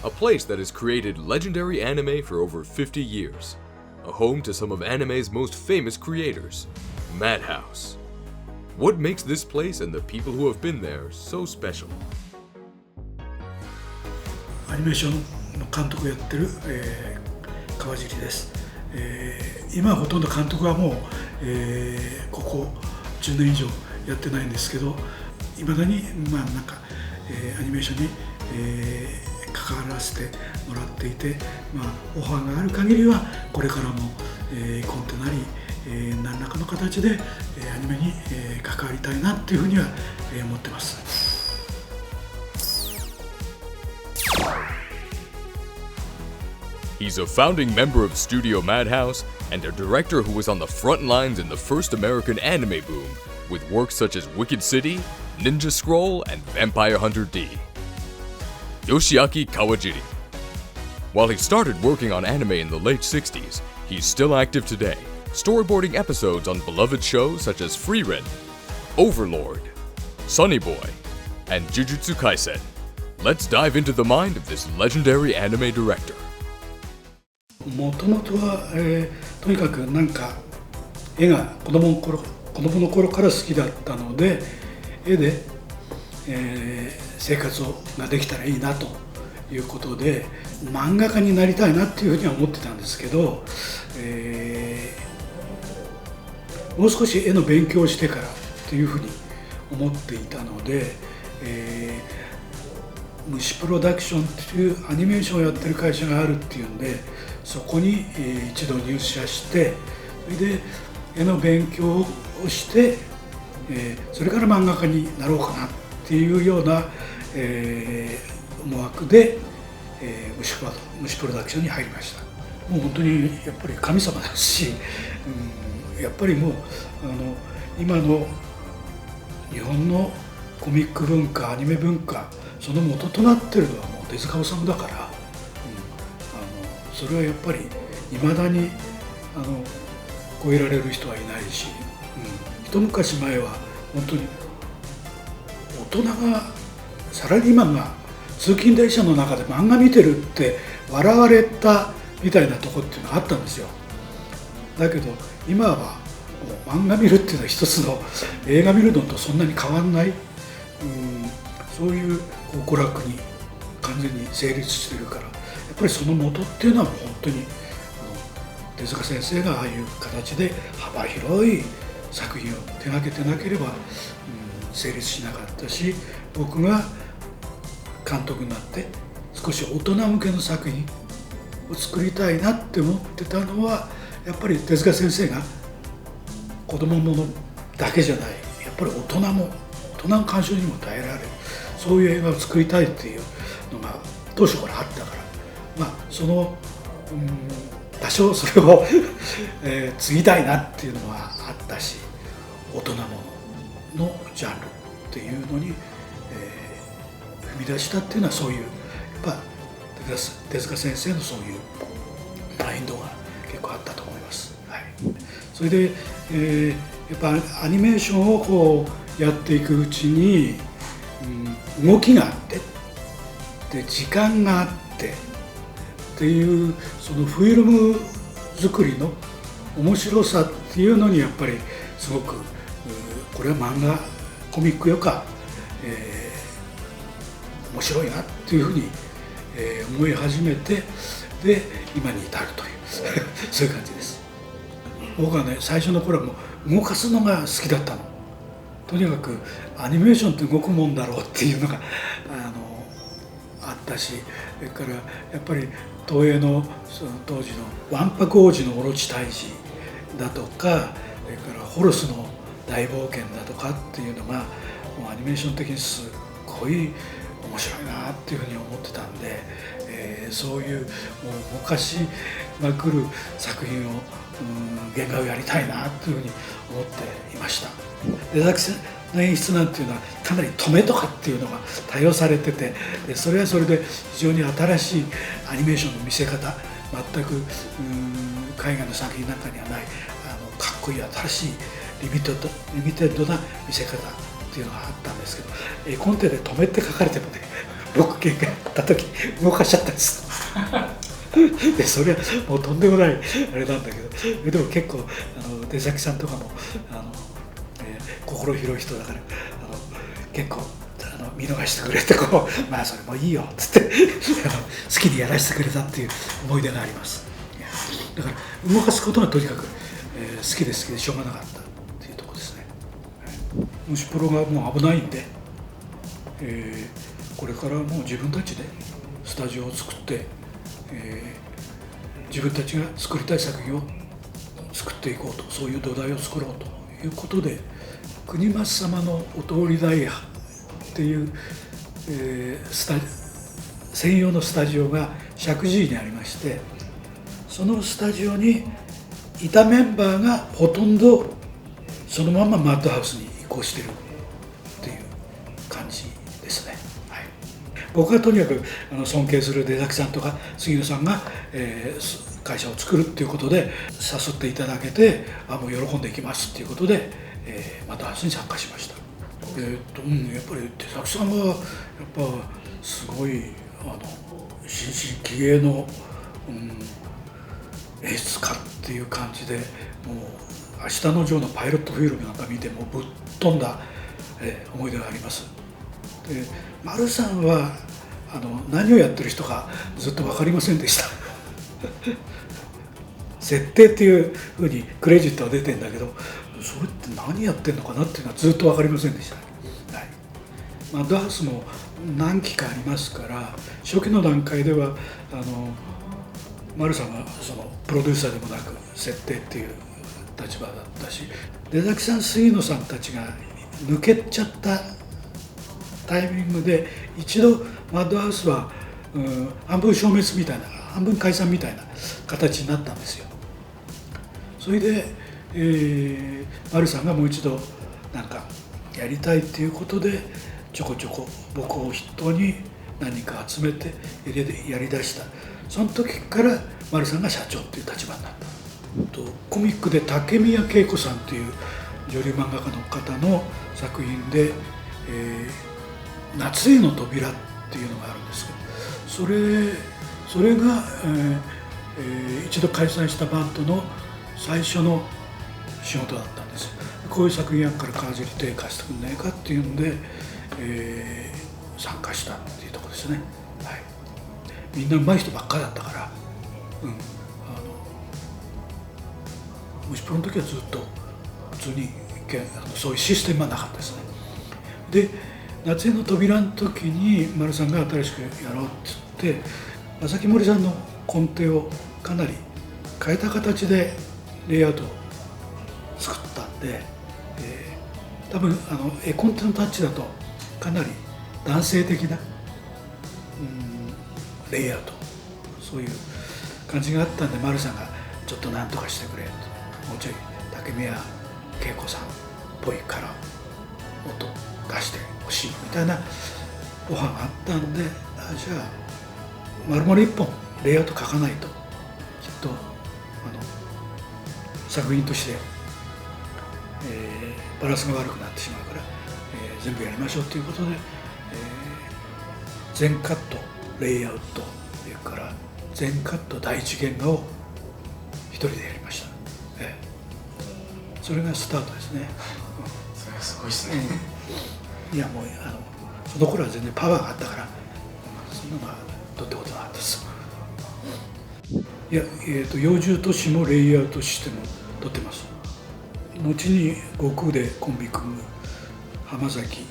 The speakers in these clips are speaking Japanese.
a place that has created legendary anime for over 50 years, a home to some of anime's most famous creators, Madhouse. What makes this place and the people who have been there so special? アニメーションの監督をやってる、川尻です。今はほとんど監督はもう、ここ10年以上やってないんですけど、いまだに、アニメーションに、関わらせてもらっていて、オファーがある限りはこれからも、コンテなり、何らかの形で、アニメに、関わりたいなっていうふうには、思ってます。He's a founding member of Studio Madhouse and a director who was on the front lines in the first American anime boom with works such as Wicked City, Ninja Scroll, and Vampire Hunter D. Yoshiaki Kawajiri. While he started working on anime in the late 60s, he's still active today, storyboarding episodes on beloved shows such as Frieren, Overlord, Sonny Boy, and Jujutsu Kaisen. Let's dive into the mind of this legendary anime director. もともとは、とにかく絵が子供の頃から好きだったので、絵で、生活ができたらいいなということで、漫画家になりたいなっていうふうには思ってたんですけど、もう少し絵の勉強をしてからというふうに思っていたので、虫プロダクションっていうアニメーションをやってる会社があるっていうんで、そこに一度入社して、それで絵の勉強をして、それから漫画家になろうかなっていうような、思惑で、虫プロダクションに入りました。もう本当にやっぱり神様ですし、やっぱりもう今の日本のコミック文化、アニメ文化、その元となってるのはもう手塚治虫だから、それはやっぱり未だに超えられる人はいないし、一昔前は本当に大人が、サラリーマンが通勤電車の中で漫画見てるって笑われたみたいなとこっていうのがあったんですよ。だけど今はもう漫画見るっていうのは一つの映画見るのとそんなに変わんない、そういう娯楽に完全に成立してるから、やっぱりその元っていうのはもう本当に手塚先生がああいう形で幅広い作品を手がけてなければ、成立しなかったし、僕が監督になって少し大人向けの作品を作りたいなって思ってたのは、やっぱり手塚先生が子供ものだけじゃない、やっぱり大人の鑑賞にも耐えられる、そういう映画を作りたいっていうのが当初からあったから、その多少それを継ぎたいなっていうのはあったし、大人もののジャンルっていうのに、踏み出したっていうのは、そういうやっぱ手塚先生のそういうマインドが結構あったと思います。それで、やっぱアニメーションをこうやっていくうちに、動きがあって、で時間があってっていう、そのフィルム作りの面白さっていうのにやっぱりすごく、これは漫画コミックよか、面白いなっていうふうに、思い始めて、で今に至るというそういう感じです。僕はね、最初の頃はもう動かすのが好きだったの。とにかくアニメーションって動くもんだろうっていうのがあったし、それからやっぱり東映のその当時のわんぱく王子のオロチ退治だとか、それからホルスの大冒険だとかっていうのがもうアニメーション的にすっごい面白いなっていうふうに思ってたんで、そういうもう動かしまくる作品を原画をやりたいなっていうふうに思っていました。出崎の演出なんていうのはかなり止めとかっていうのが多用されてて、それはそれで非常に新しいアニメーションの見せ方、全く海外の作品なんかにはないかっこいい新しいリミテッドな見せ方っていうのがあったんですけど、絵コンテで止めって書かれてもね僕喧嘩やった時動かしちゃったんですでそれはもうとんでもないあれなんだけど、でも結構出崎さんとかも心広い人だから結構見逃してくれてまあそれもいいよっつって好きにやらせてくれたっていう思い出があります。だから動かすことがとにかく、好きでしょうがなかったっていうところですね。虫プロがもう危ないんで、これからもう自分たちでスタジオを作って、自分たちが作りたい作品を作っていこうと、そういう土台を作ろうということで、国松様のお通りダイヤっていう、専用のスタジオが石神井にありまして、そのスタジオにいたメンバーがほとんどそのままマッドハウスに移行してるっていう感じですね。はい、僕はとにかく尊敬する出崎さんとか杉野さんが、会社を作るっていうことで誘っていただけて、もう喜んでいきますっていうことで、マッドハウスに参加しました。やっぱり出崎さんはやっぱすごい新進気鋭の、演出家っていう感じで、もう明日のジョーのパイロットフィルムなんか見てもぶっ飛んだ、思い出があります。で丸さんは何をやってる人かずっと分かりませんでした設定っていうふうにクレジットは出てんだけど、それって何やってんのかなっていうのはずっと分かりませんでした。はい、マッドハウスも何期かありますから、初期の段階では丸さんはそのプロデューサーでもなく設定っていう立場だったし、出崎さん杉野さんたちが抜けちゃったタイミングで一度マッドハウスは、半分消滅みたいな、半分解散みたいな形になったんですよ。それで、丸さんがもう一度なんかやりたいっていうことでちょこちょこ僕を筆頭に何人か集めてやりだした。その時から丸さんが社長っていう立場になった。コミックで竹宮恵子さんという女流漫画家の方の作品で「夏への扉」っていうのがあるんですけど、それが、一度解散したバンドの最初の仕事だったんですよ。こういう作品やんから川尻手貸してくんないかっていうんで、参加したっていうところですね。はい、みんな上手い人ばっかりだったから、虫プロの時はずっと普通にそういうシステムはなかったですね。で夏への扉の時に丸さんが新しくやろうって言って正木森さんの根底をかなり変えた形でレイアウトを作ったんで、多分絵コンテのタッチだとかなり男性的な、レイアウト、そういう感じがあったんで、丸さんがちょっと何とかしてくれと、もうちょい竹宮恵子さんっぽいからもっと出してほしいみたいなオファーがあったんで、じゃあ丸々一本レイアウト書かないときっと作品として、バランスが悪くなってしまうから、全部やりましょうということで、全カットレイアウトそれから全カット第一原画を一人でやりました。それがスタートですね。それがすごいですね。いやもうその頃は全然パワーがあったから、そんなのはどうってことなかったです。いや、幼獣都市もレイアウトシステムを取ってます。後に悟空でコンビ組む浜崎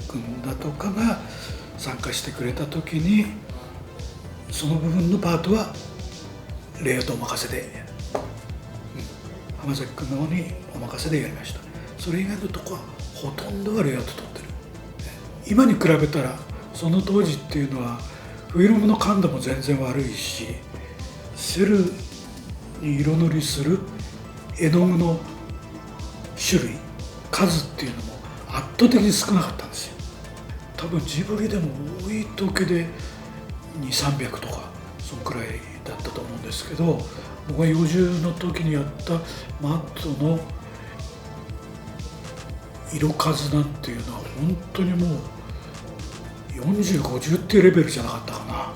君だとかが参加してくれた時に、その部分のパートはレイアウトお任せで、浜崎君の方にお任せでやりました。それ以外のとこはほとんどはレイアウト取ってる。今に比べたらその当時っていうのはフィルムの感度も全然悪いし、セルに色塗りする絵の具の種類数っていうのも圧倒的に少なかったんですよ。多分ジブリでも多い時で200、300とかそのくらいだったと思うんですけど、僕が幼獣の時にやったマットの色数なんていうのは本当にもう40、50っていうレベルじゃなかったかな。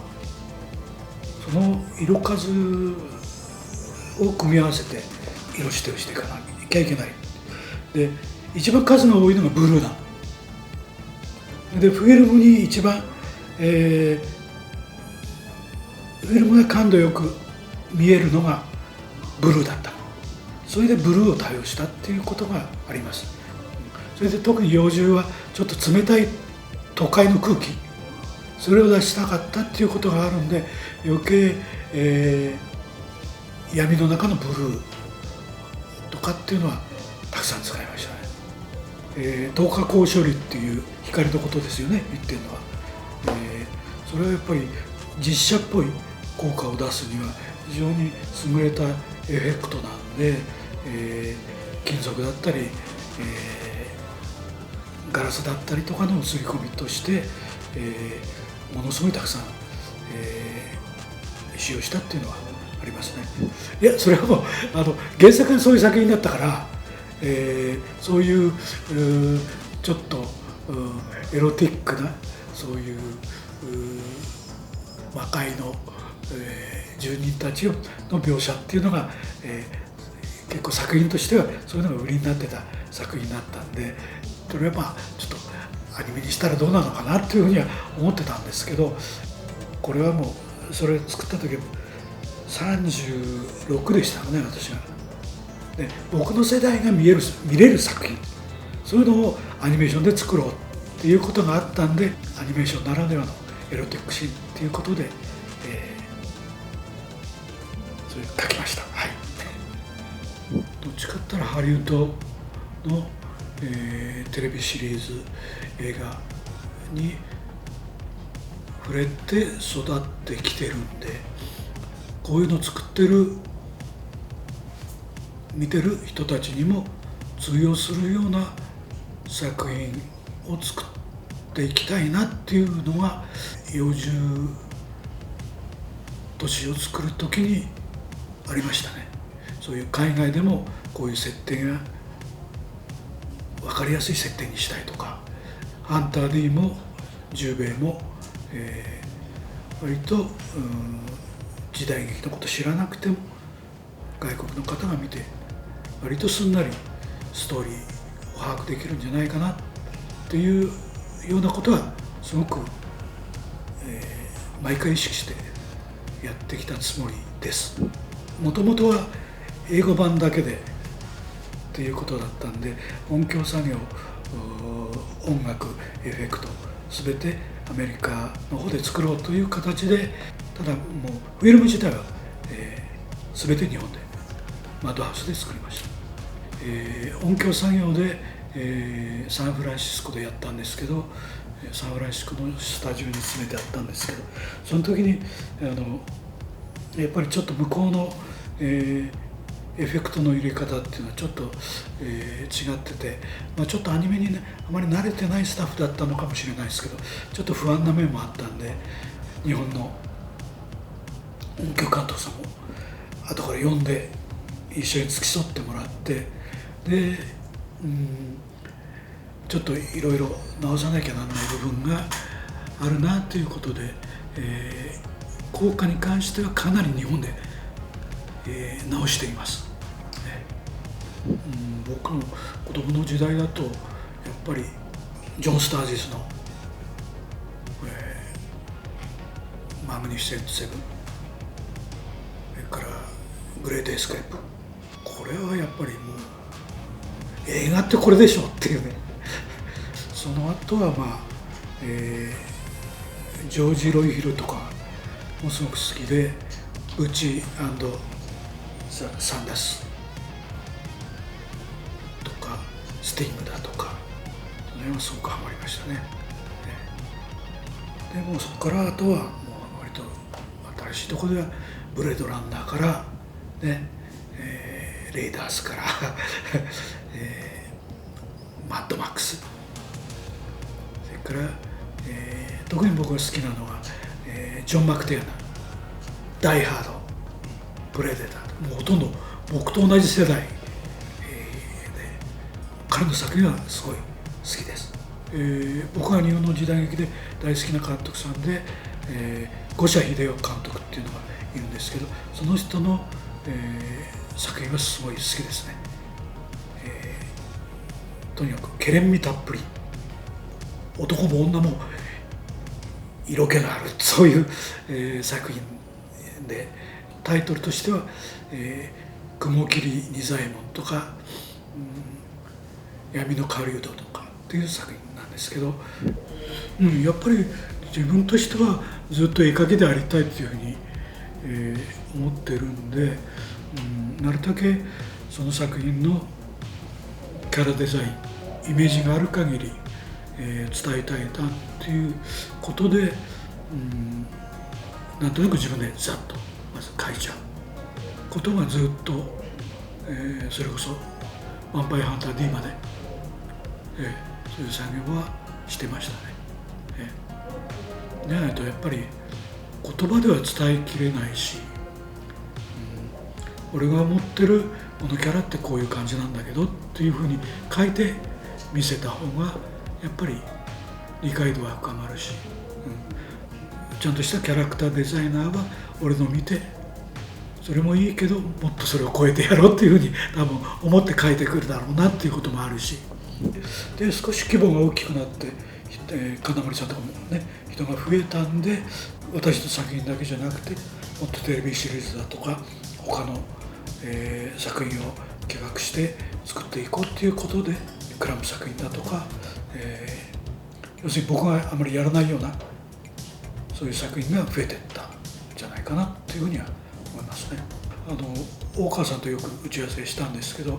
その色数を組み合わせて色指定をしていかなきゃいけない。で一番数が多いのがブルーだ。でフィルムに一番、フィルムが感度よく見えるのがブルーだった。それでブルーを多用したっていうことがあります。それで特に幼獣はちょっと冷たい都会の空気、それを出したかったっていうことがあるんで、余計、闇の中のブルーとかっていうのはたくさん使いましたね。透過光処理っていう光のことですよね、言ってるのは。それはやっぱり実写っぽい効果を出すには非常に優れたエフェクトなんで、金属だったり、ガラスだったりとかの映り込みとして、ものすごいたくさん、使用したっていうのはありますね。いや、それはもう原作がそういう作品だったから、そういうちょっとエロティックなそういう魔界の、住人たちの描写っていうのが、結構作品としてはそういうのが売りになってた作品だったんで、それはまあちょっとアニメにしたらどうなのかなっていうふうには思ってたんですけど、これはもうそれ作った時は36でしたかね、私が。で僕の世代が見れる作品、そういうのをアニメーションで作ろうっていうことがあったんで、アニメーションならではのエロティックシーンっていうことで、それ書きました。はい。どっちかって言ったらハリウッドの、テレビシリーズ映画に触れて育ってきてるんで、こういうのを作ってる見てる人たちにも通用するような作品を作っていきたいなっていうのが、幼獣都市を作る時にありましたね。そういう海外でもこういう設定が分かりやすい設定にしたいとか、ハンター D も十兵衛も、割と時代劇のこと知らなくても外国の方が見て割とすんなりストーリーを把握できるんじゃないかなっていうようなことはすごく、毎回意識してやってきたつもりです。もともとは英語版だけでっていうことだったんで、音響作業、音楽、エフェクト全てアメリカの方で作ろうという形で、ただもうフィルム自体は、全て日本でマッドハウスで作りました。音響作業で、サンフランシスコでやったんですけど、サンフランシスコのスタジオに詰めてあったんですけど、その時にやっぱりちょっと向こうの、エフェクトの入れ方っていうのはちょっと、違ってて、ちょっとアニメにねあまり慣れてないスタッフだったのかもしれないですけど、ちょっと不安な面もあったんで、日本の音響監督さんも後から呼んで一緒に付き添ってもらって、で、ちょっといろいろ直さなきゃならない部分があるなということで、効果に関してはかなり日本で、直しています。僕の子供の時代だとやっぱりジョン・スタージスの、マグニフィセント・セブン、それからグレート・エスケープ、これはやっぱりもう映画ってこれでしょっていうねその後はジョージ・ロイヒルとかもすごく好きで、ブチ&サンダースとかスティングだとか、その辺はすごくハマりましたね。でもうそこからあとはもう割と新しいところではブレードランナーからね、レイダースからマッドマックス、それから、特に僕が好きなのは、ジョン・マクテイアナ、ダイ・ハード、プレデター、もうほとんど僕と同じ世代、で彼の作品はすごい好きです。僕が日本の時代劇で大好きな監督さんで、五社秀夫監督っていうのがいるんですけど、その人の、作品はすごい好きですね。とにかくけれんみたっぷり、男も女も色気のあるそういう、作品で、タイトルとしては「雲霧仁左衛門」とか「闇の狩人」とかっていう作品なんですけど、やっぱり自分としてはずっと絵描きでありたいっていうふうに、思ってるんで、なるだけその作品のキャラデザイン、イメージがある限り、伝えたいなっていうことで、なんとなく自分でざっとまず描いちゃうことがずっと、それこそ「ヴァンパイアハンター D」まで、そういう作業はしてましたね。でないとやっぱり言葉では伝えきれないし、俺が思ってるこのキャラってこういう感じなんだけどっていうふうに書いて見せた方がやっぱり理解度は深まるし、ちゃんとしたキャラクターデザイナーは俺の見て、それもいいけどもっとそれを超えてやろうっていうふうに多分思って書いてくるだろうなっていうこともあるし、で少し規模が大きくなって、金森さんとかもね人が増えたんで、私の作品だけじゃなくてもっとテレビシリーズだとか他の、作品を企画して作っていこうっていうことで、クラム作品だとか、要するに僕があまりやらないようなそういう作品が増えていったんじゃないかなっていうふうには思いますね。大川さんとよく打ち合わせしたんですけど、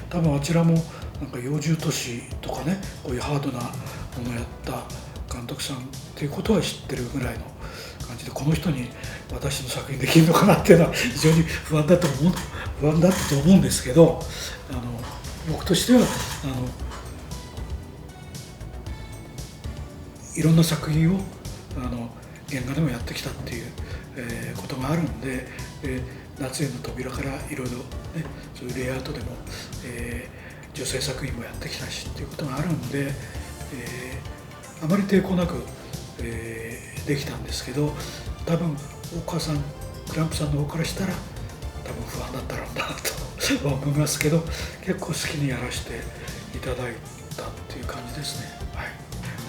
多分あちらもなんか幼獣都市とかね、こういうハードなものをやった監督さんっていうことは知ってるぐらいの感じで、この人に私の作品できるのかなっていうのは非常に不安だったと思うんですけど、僕としてはいろんな作品を原画でもやってきたっていう、ことがあるんで、夏への扉からいろいろね、そういうレイアウトでも、女性作品もやってきたしっていうことがあるんで、あまり抵抗なく、できたんですけど、多分大川さん、クランプさんの方からしたら多分不安だったろうなと思いますけど、結構好きにやらせていただいたっていう感じですね。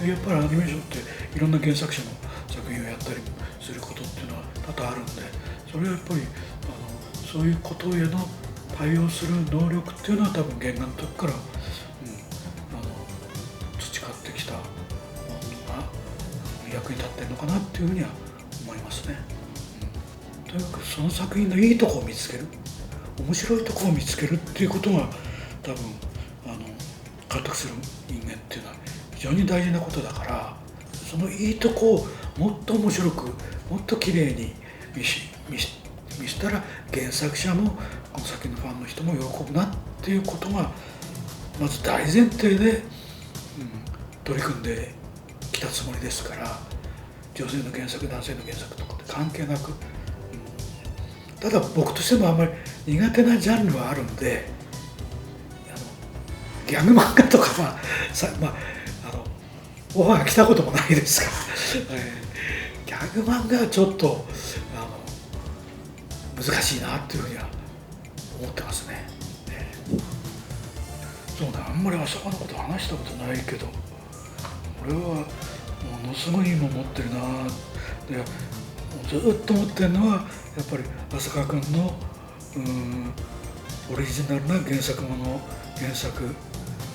でやっぱりアニメーションっていろんな原作者の作品をやったりすることっていうのは多々あるんで、それはやっぱりそういうことへの対応する能力っていうのは多分原画の時から、培ってきたものが役に立ってるのかなっていうふうには思いますね。とにかくその作品のいいところを見つける、面白いところを見つけるっていうことが多分監督する人間っていうのは非常に大事なことだから、そのいいとこをもっと面白く、もっと綺麗に見せたら原作者もこの先のファンの人も喜ぶなっていうことがまず大前提で、取り組んできたつもりですから、女性の原作男性の原作とかって関係なく、ただ僕としてもあんまり苦手なジャンルはあるんで、ギャグ漫画とかはオファーが来たこともないですから、ギャグ漫画はちょっと難しいなっていうふうには思ってますね。そうね、あんまりあそこのこと話したことないけど、俺はものすごい今持ってるな。でずっと思ってるのはやっぱり浅川君のオリジナルな原作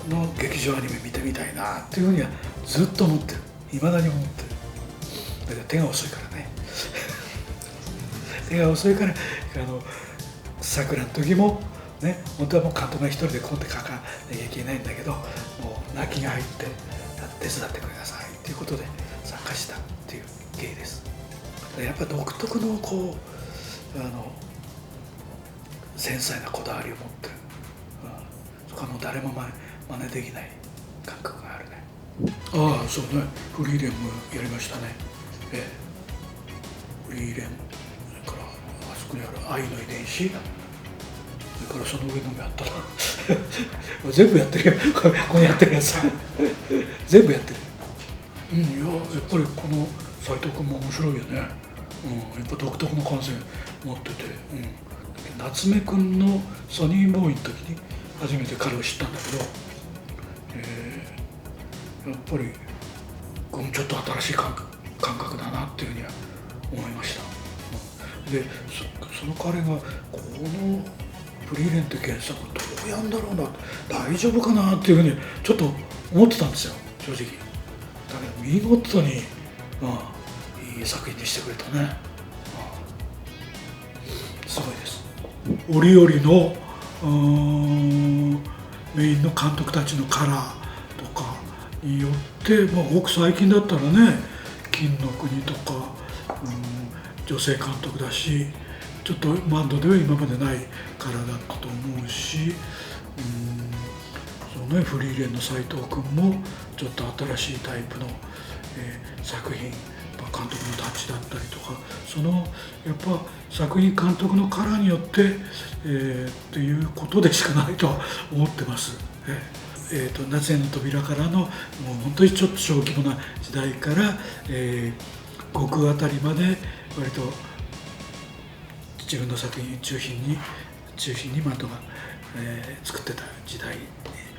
の劇場アニメ見てみたいなっていうふうにはずっと思ってる。未だに思ってる。だけど手が遅いからね手が遅いから桜の時もね、本当はもう監督が一人でコンテ書かなきゃいけないんだけど、もう泣きが入って手伝ってくださいっていうことで参加したっていう経緯です。やっぱ独特のこう繊細なこだわりを持ってる、そこはもう誰も真似できない感覚があるね。ああそうね、フリーレンもやりましたね。フリーレン、それからあそこにある愛の遺伝子、それからその上のもやったな全部やってるよここにやってるやつ全部やってる。いややっぱりこの斉藤君も面白いよね、やっぱ独特の感性持ってて、夏目君のソニーボーイの時に初めて彼を知ったんだけど、やっぱりちょっと新しい感覚だなっていうふうには思いました。でその彼がこのフリーレンって原作どうやんだろうな、大丈夫かなっていうふうにちょっと思ってたんですよ、正直。だけど見事に、いい作品にしてくれたね、すごいです。折々のメインの監督たちのカラーとかによって、ごく最近だったらね金の国とか、女性監督だし、ちょっとマンドでは今までないカラーだったと思うし、そのね、フリーレンの斉藤君もちょっと新しいタイプの、作品、監督のタッチだったりとか、そのやっぱ作品監督のカラーによって、っていうことでしかないとは思ってます。夏への扉からのもう本当にちょっと小規模な時代から、極あたりまで割と自分の作品中心にマンドが、作ってた時代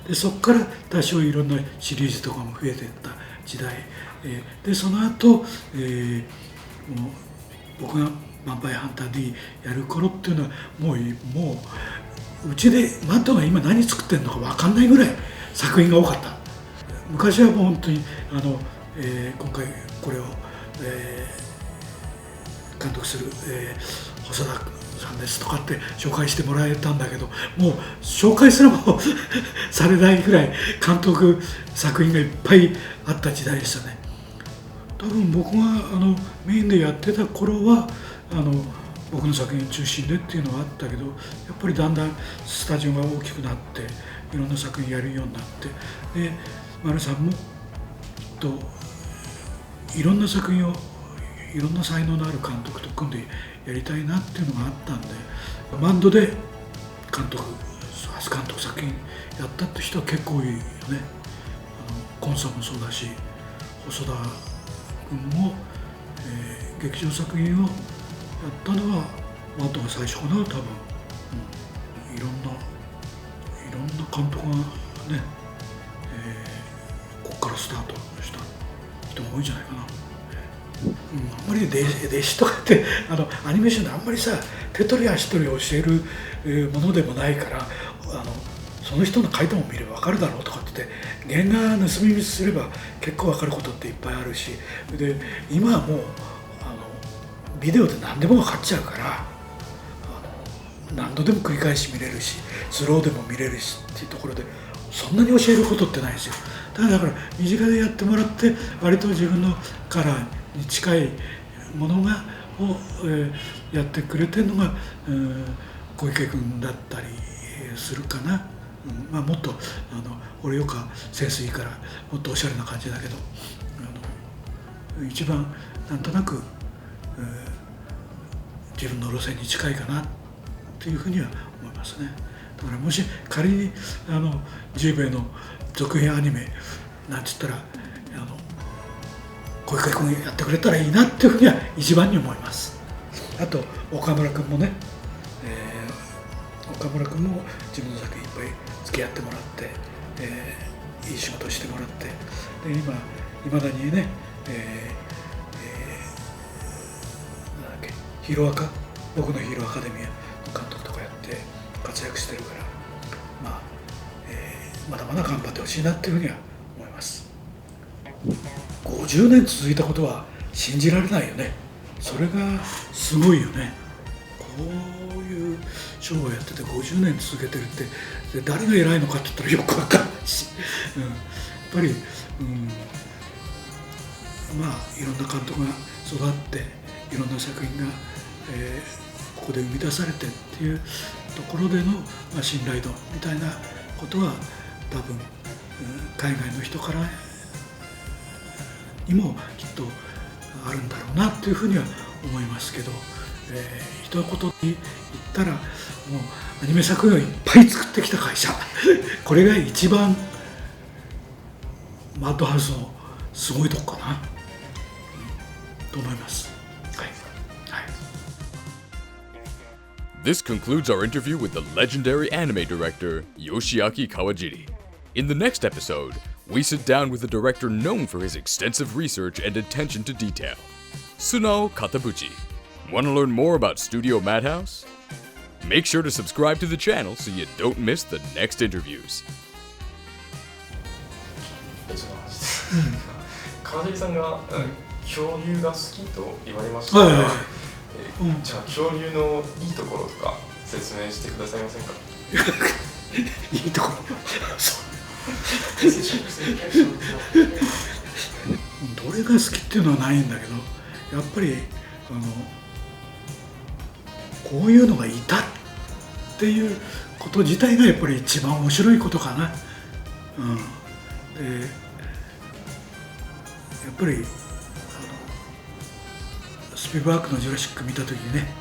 で、そこから多少いろんなシリーズとかも増えていった時代、でその後、もう僕が「ヴァンパイアハンター D」やる頃っていうのはもううちでマンドが今何作ってるのか分かんないぐらい作品が多かった。昔はもう本当に今回これを、監督する、細田さんですとかって紹介してもらえたんだけど、もう紹介すらもされないぐらい監督作品がいっぱいあった時代でしたね。多分僕がメインでやってた頃は僕の作品中心でっていうのはあったけど、やっぱりだんだんスタジオが大きくなっていろんな作品やるようになって、で丸さんもきっといろんな作品をいろんな才能のある監督と組んでやりたいなっていうのがあったんで、バンドで初監督作品やったって人は結構多いよね。コンサもそうだし、細田君も、劇場作品をやったのはマンドが最初かな、多分。いろんな監督がね、ここからスタートした人が多いんじゃないかな。あんまり弟子とかってアニメーションであんまりさ手取り足取り教えるものでもないから、その人の書いたもの見れば分かるだろうとかって言って原画盗み見すれば結構分かることっていっぱいあるし、で今はもうビデオで何でも分かっちゃうから、何度でも繰り返し見れるしスローでも見れるしっていうところでそんなに教えることってないですよ。だから身近でやってもらって割と自分のカラーに近いものをやってくれてるのが小池君だったりするかな。もっと俺よくセンスいいからもっとおしゃれな感じだけど、一番なんとなく自分の路線に近いかなっていうふうには思いますね。だからもし仮に10名の続編アニメなんつったら小池君やってくれたらいいなっていうふうには一番に思います。あと岡村君もね、岡村君も自分の作品いっぱい付き合ってもらって、いい仕事をしてもらって、でいまだにね、なんだっけヒーローアカ僕のヒーローアカデミアの監督とかやって活躍してるから、まだまだ頑張ってほしいなっていうふうには思います。50年続いたことは信じられないよね。それがすごいよね。こういうショーをやってて50年続けてるって、で誰が偉いのかって言ったらよく分かんないし、やっぱり、いろんな監督が育っていろんな作品が、ここで生み出されてっていうところでの、信頼度みたいなことは多分、海外の人からにもきっとあるんだろうなっていうふうには思いますけど、一言で言ったらもうアニメ作品をいっぱい作ってきた会社これが一番マッドハウスのすごいとこかな、と思います。はい。はい。 This concludes our interview with the legendary anime director Yoshiaki Kawajiri. In the next episode, we sit down with a director known for his extensive research and attention to detail, Sunao Katabuchi. Want to learn more about Studio Madhouse? Make sure to subscribe to the channel so you don't miss the next interviews. ちょっと話して川尻さんが恐竜が好きと言われましたが、はいはいはい。じゃあ恐竜のいいところとか説明してくださいませんか？いいところそうどれが好きっていうのはないんだけど、やっぱりこういうのがいたっていうこと自体がやっぱり一番面白いことかな。でやっぱりスピルバーグの「ジュラシック」見た時にね、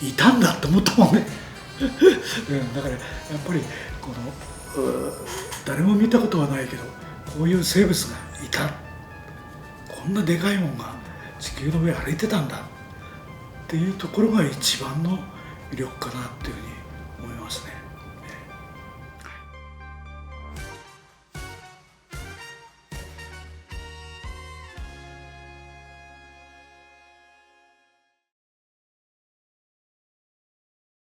いたんだって思ったもんね。だからやっぱりこの誰も見たことはないけど、こういう生物がいた、こんなでかいもんが地球の上歩いてたんだっていうところが一番の魅力かなっていうふうに思いますね。